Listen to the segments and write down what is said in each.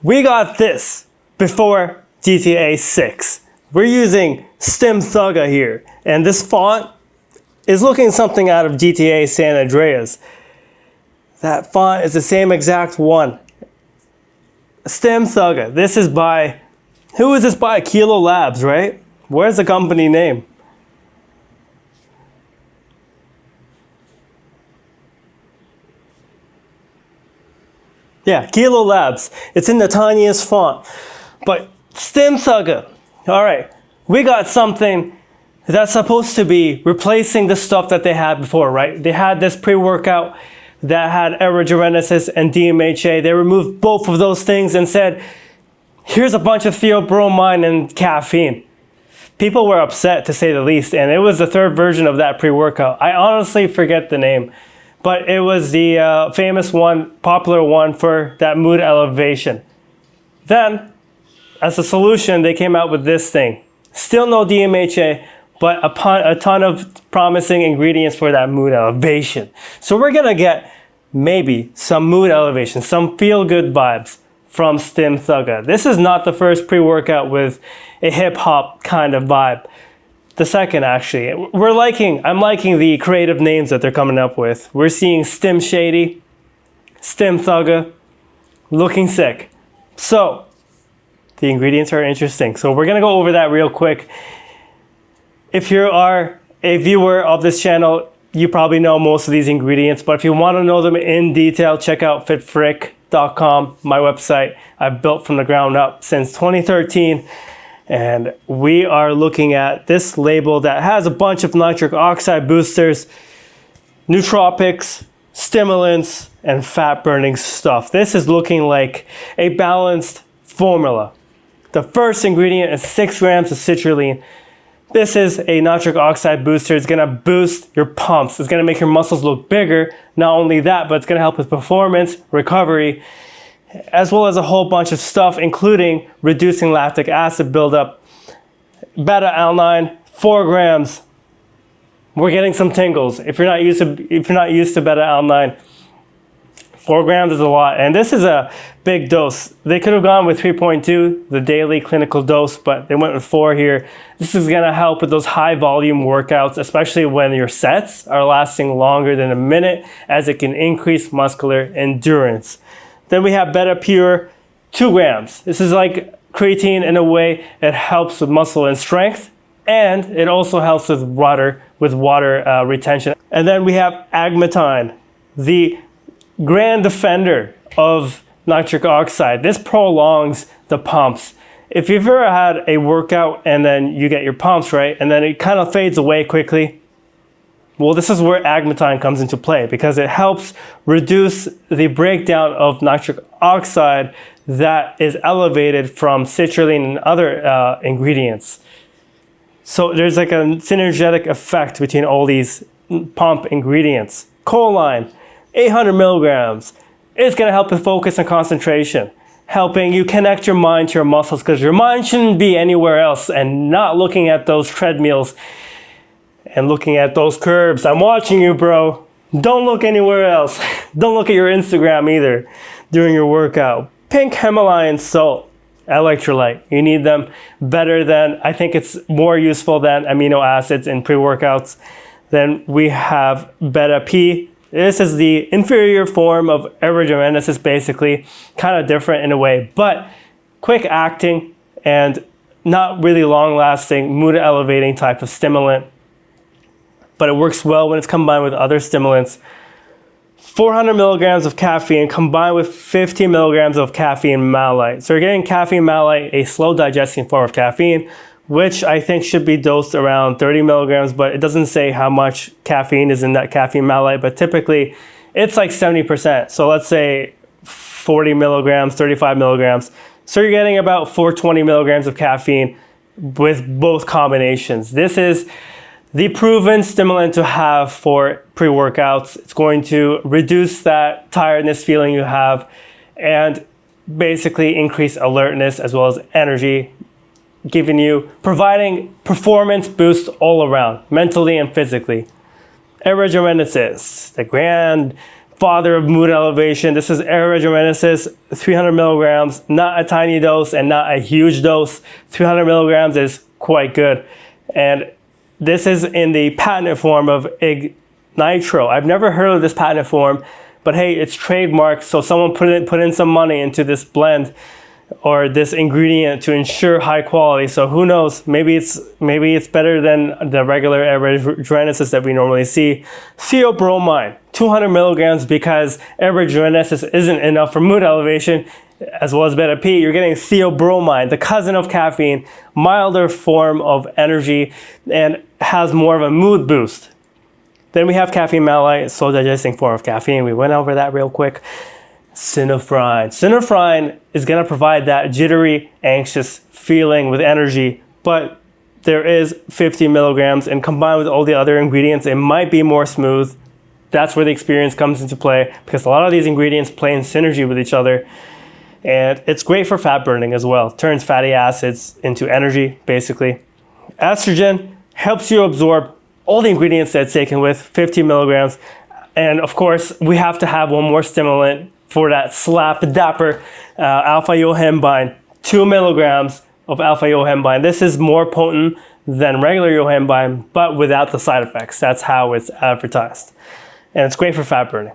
We got this before GTA 6. We're using Stim Thugga here, and this font is looking something out of GTA San Andreas. That font is the same exact one. Stim Thugga. This is by, who is this by? Kilo Labs, right? Where's the company name? Yeah, Kilo Labs. It's in the tiniest font. But Stim Thugga. All right, we got something that's supposed to be replacing the stuff that they had before, right? They had this pre-workout that had Eria Jarensis and DMHA. They removed both of those things and said, here's a bunch of Theobromine and caffeine. People were upset, to say the least, and it was the third version of that pre-workout. I honestly forget the name, but it was the famous one, popular one for that mood elevation. Then, as a solution, they came out with this thing. Still no DMHA, but a ton of promising ingredients for that mood elevation. So we're gonna get maybe some mood elevation, some feel-good vibes from Stim Thugga. This is not the first pre-workout with a hip-hop kind of vibe. The second, actually. I'm liking the creative names that they're coming up with. We're seeing Stim Shady, Stim Thugga, looking sick. So, the ingredients are interesting. So we're gonna go over that real quick. If you are a viewer of this channel, you probably know most of these ingredients, but if you want to know them in detail, check out FitFrek.com, my website I've built from the ground up since 2013. And we are looking at this label that has a bunch of nitric oxide boosters, nootropics, stimulants, and fat burning stuff. This is looking like a balanced formula. The first ingredient is 6 grams of citrulline. This is a nitric oxide booster. It's gonna boost your pumps. It's gonna make your muscles look bigger. Not only that, but it's gonna help with performance, recovery, as well as a whole bunch of stuff, including reducing lactic acid buildup. Beta-Alanine, 4 grams. We're getting some tingles. If you're not used to Beta-Alanine, 4 grams is a lot, and this is a big dose. They could have gone with 3.2, the daily clinical dose, but they went with 4 here. This is gonna help with those high volume workouts, especially when your sets are lasting longer than a minute, as it can increase muscular endurance. Then we have Beta Pure, 2 grams. This is like creatine in a way. It helps with muscle and strength, and it also helps with water retention. And then we have Agmatine, the grand defender of nitric oxide. This prolongs the pumps. If you've ever had a workout and then you get your pumps, right, and then it kind of fades away quickly, well, this is where Agmatine comes into play, because it helps reduce the breakdown of nitric oxide that is elevated from citrulline and other ingredients. So there's like a synergetic effect between all these pump ingredients. Choline, 800 milligrams. It's gonna help with focus and concentration, helping you connect your mind to your muscles, because your mind shouldn't be anywhere else and not looking at those treadmills and looking at those curves. I'm watching you, bro. Don't look anywhere else. Don't look at your Instagram either during your workout. Pink Himalayan salt, electrolyte. You need them better than, I think it's more useful than amino acids in pre-workouts. Then we have Beta P. This is the inferior form of Eria Jarensis, basically, kind of different in a way, but quick acting and not really long lasting, mood elevating type of stimulant. But it works well when it's combined with other stimulants. 400 milligrams of caffeine combined with 50 milligrams of caffeine malate. So you're getting caffeine malate, a slow digesting form of caffeine, which I think should be dosed around 30 milligrams, but it doesn't say how much caffeine is in that caffeine malate, but typically it's like 70%. So let's say 40 milligrams, 35 milligrams. So you're getting about 420 milligrams of caffeine with both combinations. This is the proven stimulant to have for pre-workouts. It's going to reduce that tiredness feeling you have and basically increase alertness as well as energy, providing performance boost all around, mentally and physically. Eria Jarensis, the grand father of mood elevation. This is Eria Jarensis, 300 milligrams, not a tiny dose and not a huge dose. 300 milligrams is quite good. And this is in the patented form of Nitro. I've never heard of this patented form, but hey, it's trademarked, so someone put in some money into this blend or this ingredient to ensure high quality. So who knows? Maybe it's better than the regular Eria Jarensis that we normally see. Theobromine, 200 milligrams, because Eria Jarensis isn't enough for mood elevation, as well as Beta-P. You're getting theobromine, the cousin of caffeine, milder form of energy, and has more of a mood boost. Then we have caffeine malate, slow digesting form of caffeine. We went over that real quick. Synephrine. Synephrine is going to provide that jittery, anxious feeling with energy, but there is 50 milligrams, and combined with all the other ingredients, it might be more smooth. That's where the experience comes into play, because a lot of these ingredients play in synergy with each other, and it's great for fat burning as well. Turns fatty acids into energy, basically. Estrogen helps you absorb all the ingredients that it's taken with, 50 milligrams, and of course, we have to have one more stimulant for that slap dapper alpha-yohembine, 2 milligrams of alpha-yohembine. This is more potent than regular yohembine, but without the side effects. That's how it's advertised. And it's great for fat burning.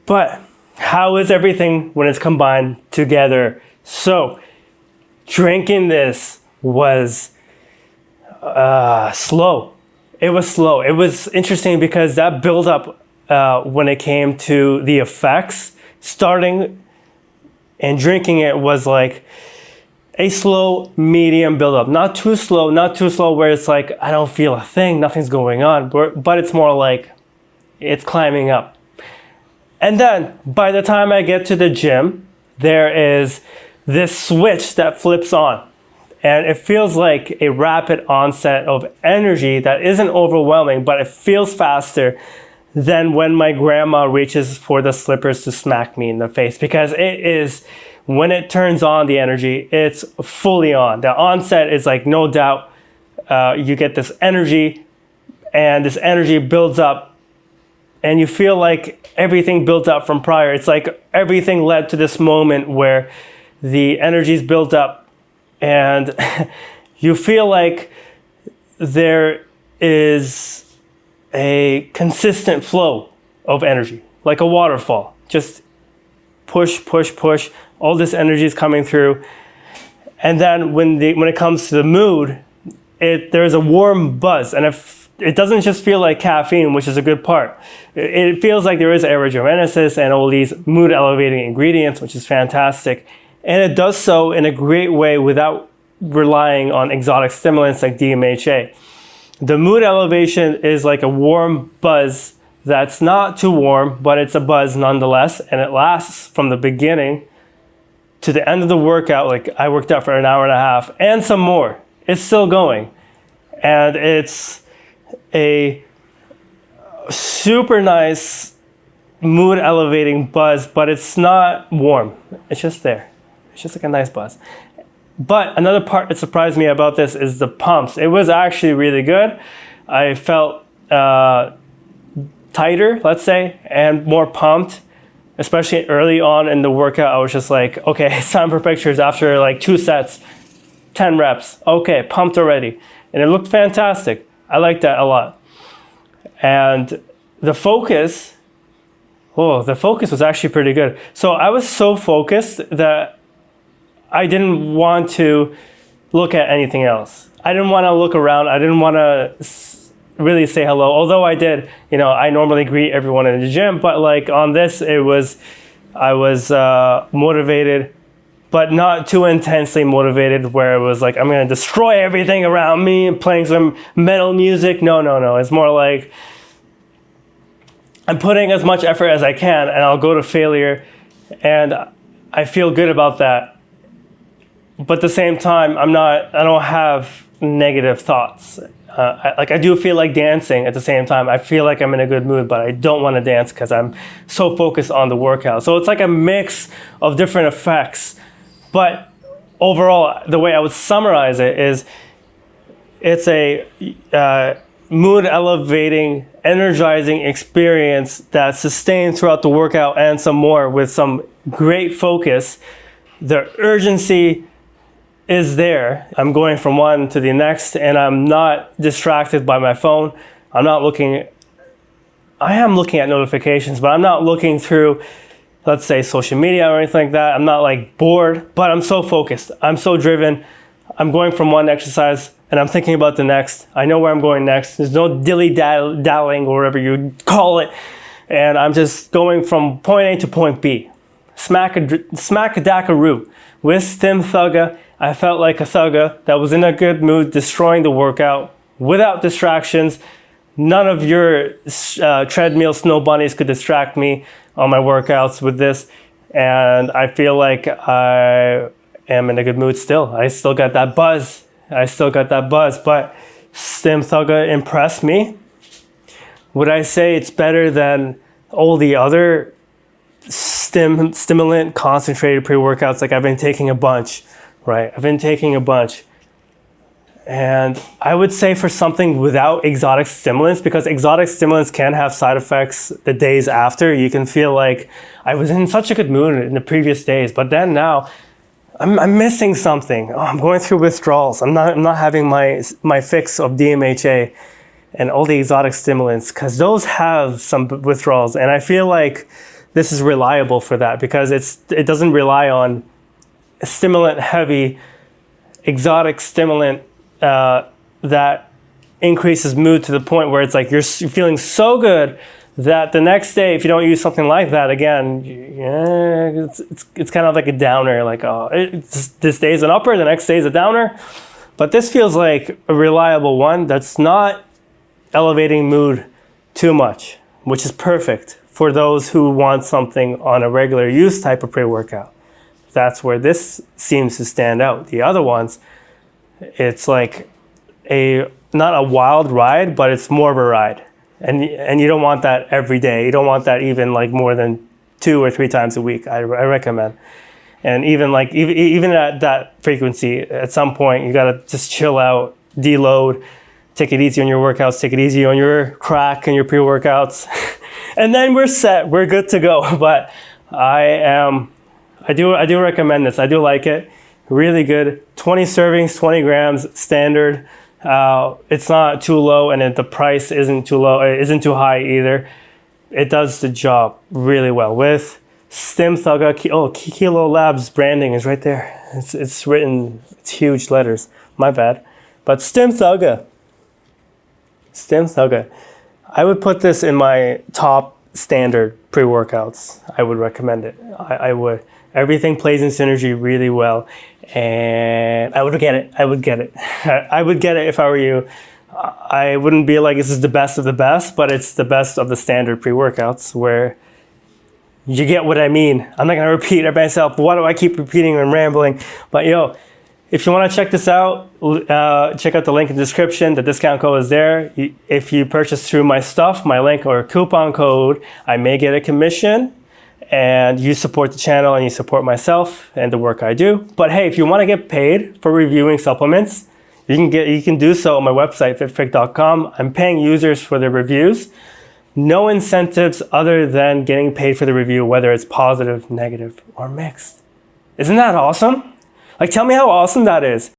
But how is everything when it's combined together? So, drinking this was slow. It was slow. It was interesting because that build up when it came to the effects, starting and drinking it was like a slow, medium buildup. Not too slow where it's like, I don't feel a thing, nothing's going on, but it's more like it's climbing up. And then by the time I get to the gym, there is this switch that flips on. And it feels like a rapid onset of energy that isn't overwhelming, but it feels faster than when my grandma reaches for the slippers to smack me in the face, because it is, when it turns on the energy, it's fully on. The onset is like, no doubt, you get this energy, and this energy builds up, and you feel like everything built up from prior. It's like everything led to this moment where the energy's built up, and you feel like there is a consistent flow of energy, like a waterfall. Just push, push, push. All this energy is coming through. And then when it comes to the mood, there's a warm buzz. And if it doesn't just feel like caffeine, which is a good part. It feels like there is Eria Jarensis and all these mood elevating ingredients, which is fantastic. And it does so in a great way without relying on exotic stimulants like DMHA. The mood elevation is like a warm buzz that's not too warm, but it's a buzz nonetheless, and it lasts from the beginning to the end of the workout. Like, I worked out for an hour and a half and some more. It's still going. And it's a super nice mood elevating buzz, but it's not warm. It's just there. It's just like a nice buzz. But another part that surprised me about this is the pumps. It was actually really good. I felt tighter, let's say, and more pumped, especially early on in the workout. I was just like, okay, it's time for pictures after like 2 sets, 10 reps. Okay, pumped already. And it looked fantastic. I liked that a lot. And the focus was actually pretty good. So I was so focused that I didn't want to look at anything else. I didn't want to look around. I didn't want to really say hello. Although I did, I normally greet everyone in the gym, but like on this, I was motivated, but not too intensely motivated where it was like, I'm going to destroy everything around me and playing some metal music. No. It's more like I'm putting as much effort as I can and I'll go to failure, and I feel good about that. But at the same time, I don't have negative thoughts. I do feel like dancing at the same time. I feel like I'm in a good mood, but I don't want to dance because I'm so focused on the workout. So it's like a mix of different effects. But overall, the way I would summarize it is it's a mood elevating energizing experience that's sustained throughout the workout and some more with some great focus. The urgency is there. I'm going from one to the next and I'm not distracted by my phone. I am looking at notifications, but I'm not looking through, let's say, social media or anything like that. I'm not like bored, but I'm so focused. I'm so driven. I'm going from one exercise and I'm thinking about the next. I know where I'm going next. There's no dilly-dallying or whatever you call it. And I'm just going from point A to point B. Smack-a-dackaroo. With Stim Thugga, I felt like a thugga that was in a good mood, destroying the workout without distractions. None of your treadmill snow bunnies could distract me on my workouts with this. And I feel like I am in a good mood still. I still got that buzz. But Stim Thugga impressed me. Would I say it's better than all the other stimulant concentrated pre-workouts? Like, I've been taking a bunch, right? And I would say for something without exotic stimulants, because exotic stimulants can have side effects the days after. You can feel like I was in such a good mood in the previous days, but then now I'm missing something. Oh, I'm going through withdrawals. I'm not having my fix of DMHA and all the exotic stimulants, because those have some withdrawals. And I feel like this is reliable for that, because it doesn't rely on a stimulant heavy exotic stimulant that increases mood to the point where it's like you're feeling so good that the next day, if you don't use something like that again, it's kind of like a downer. Like, oh, this day is an upper, the next day is a downer. But this feels like a reliable one that's not elevating mood too much, which is perfect for those who want something on a regular use type of pre-workout. That's where this seems to stand out. The other ones, it's like not a wild ride, but it's more of a ride. And you don't want that every day. You don't want that even like more than 2 or 3 times a week. I recommend. And even at that frequency, at some point you gotta just chill out, deload, take it easy on your workouts, take it easy on your crack and your pre-workouts, and then we're set. We're good to go. But I do recommend this. I do like it. Really good. 20 servings, 20 grams, standard. It's not too low, and the price isn't too low. It isn't too high either. It does the job really well. With Stim Thugga, Kilo Labs branding is right there. It's written. It's huge letters. My bad. But Stim Thugga. I would put this in my top standard pre-workouts. I would recommend it. I would. Everything plays in synergy really well, and I would get it. I would get it if I were you. I wouldn't be like this is the best of the best, but it's the best of the standard pre-workouts where you get what I mean. I'm not gonna repeat it myself. Why do I keep repeating and rambling? But if you want to check this out, check out the link in the description. The discount code is there. If you purchase through my stuff, my link or coupon code, I may get a commission. And you support the channel and you support myself and the work I do. But hey, if you want to get paid for reviewing supplements, you can do so on my website, FitFrek.com. I'm paying users for their reviews. No incentives other than getting paid for the review, whether it's positive, negative, or mixed. Isn't that awesome? Like, tell me how awesome that is.